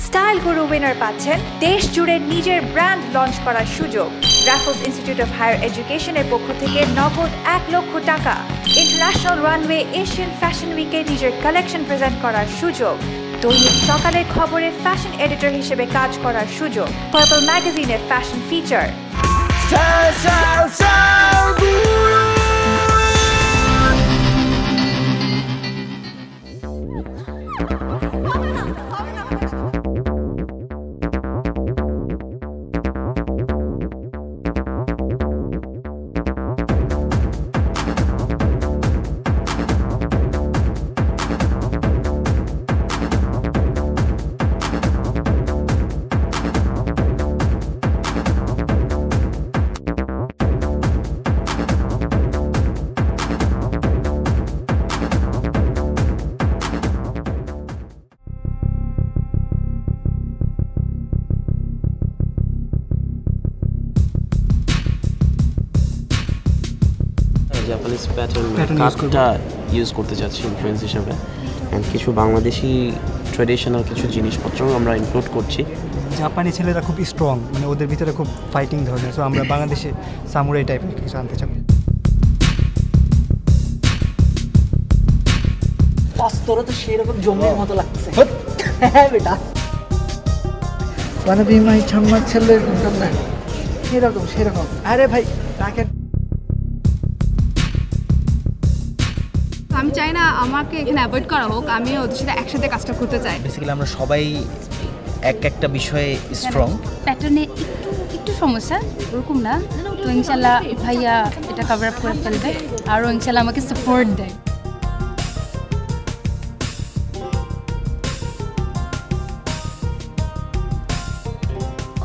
Style গুরু winner পাচ্ছেন দেশ জুড়ে নিজের ব্র্যান্ড লঞ্চ করার সুযোগ। রাফেলস ইনস্টিটিউট অফ হায়ার এডুকেশনের পক্ষ থেকে নগদ 1 লক্ষ টাকা। ইন্টারন্যাশনাল রানওয়ে এশিয়ান ফ্যাশন উইকে নিজের কালেকশন প্রেজেন্ট করার সুযোগ। দৈনিক সকালের খবরে ফ্যাশন এডিটর হিসেবে কাজ করার সুযোগ। পার্পল ম্যাগাজিনের ফ্যাশন ফিচার। জাপানিজ প্যাটার্ন কাটটা ইউজ করতে চাচ্ছি ইনফ্লুয়েন্স হিসেবে, অ্যান্ড কিছু বাংলাদেশি ট্র্যাডিশনাল কিছু জিনিসপত্র আমরা ইনক্লুড করছি। জাপানি ছেলেরা খুব স্ট্রং, মানে ওদের ভিতরে খুব ফাইটিং ধরনের, সো আমরা বাংলাদেশে সামুরাই টাইপের কিছু আনতে চাই। তোরা তো সেরকম জঙ্গলের মতো লাগছে। হ্যাঁ বেটা, মানে বিমাই ছাম্মার ছেলে সেরকম সেরকম। আরে ভাই তাকে আমি চাই না আমাকে এখানে অ্যাভয়েড করা হোক, আমি ওদের সাথে একসাথে কাজটা করতে চাই। বেসিক্যালি আমরা সবাই একটা বিষয়ে স্ট্রং। প্যাটার্নে একটু সমস্যা, ওরকম না তো ইনশাল্লাহ ভাইয়া এটা কভার আপ করে ফেলবে, আরও ইনশাল্লাহ আমাকে সাপোর্ট দেয়।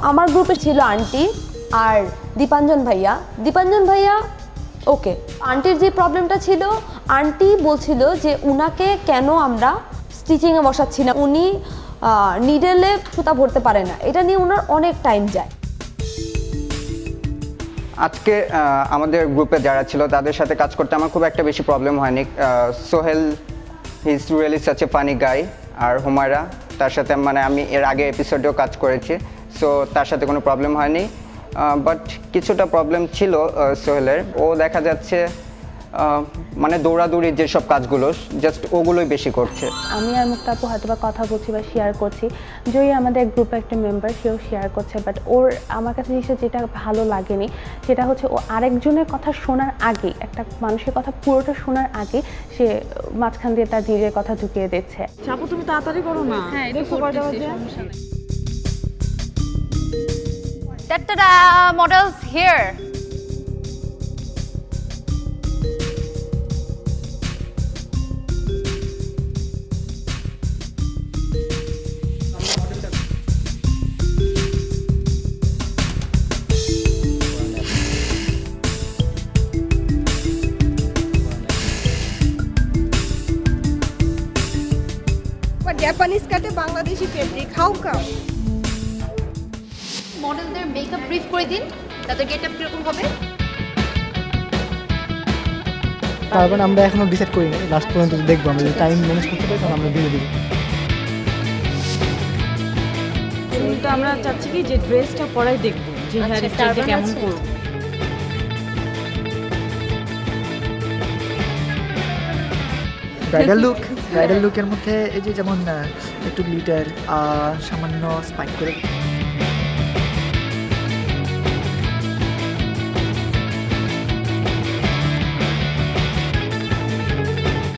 আমার গ্রুপে ছিল আন্টি আর দীপাঞ্জন ভাইয়া ওকে। আন্টির যে প্রবলেমটা ছিল, আন্টি বলছিল যে উনাকে কেন আমরা স্টিচিংয়ে বসাচ্ছি না, উনি নিডেলে সুতা ভরতে পারে না, এটা নিয়ে ওনার অনেক টাইম যায়। আজকে আমাদের গ্রুপে যারা ছিল তাদের সাথে কাজ করতে আমার খুব একটা বেশি প্রবলেম হয়নি। Sohel, he is really such a funny guy. আর হুমায়রা, তার সাথে মানে আমি এর আগে এপিসোডেও কাজ করেছি, সো তার সাথে কোনো প্রবলেম হয়নি। বাট কিছুটা প্রবলেম ছিল সোহেলের। ও দেখা যাচ্ছে মানে দৌড়াদৌড়ির যেসব কাজগুলো জাস্ট ওগুলোই বেশি করছে। আমি আর মুক্তাপু হয়তো বা কথা বলছি বা শেয়ার করছি, জয়ী আমাদের গ্রুপে একটা মেম্বার, সেও শেয়ার করছে, বাট ওর আমার কাছে জিনিসটা যেটা ভালো লাগেনি সেটা হচ্ছে ও আরেকজনের কথা শোনার আগে, একটা মানুষের কথা পুরোটা শোনার আগে সে মাঝখান দিয়ে তার নিজের কথা ঢুকিয়ে দিচ্ছে। চাপু তুমি তাড়াতাড়ি করো না। হ্যাঁ, এটা করতেছি, সমস্যা নেই। Ta-da! Models here. জাপানিজ কাটে বাংলাদেশি ফেব্রিক, হাউ কাম? মডেলদের মেকআপ ব্রিফ করে দিন, তাদের গেটআপ কিরকম হবে। তারপর আমরা এখনো ডিসাইড করিনি, লাস্ট পর্যন্ত দেখবো, আমরা যদি টাইম ম্যানেজ করতে পারি তখন আমরা দিয়ে দিব। তো আমরা চাচ্ছি কি যে ড্রেসটা পরাই দেখবো যে হেয়ার স্টাইলটা কেমন করব। ব্রাইডাল লুকের মধ্যে এই যে যেমন একটু গ্লিটার, সামান্য স্পাইক করে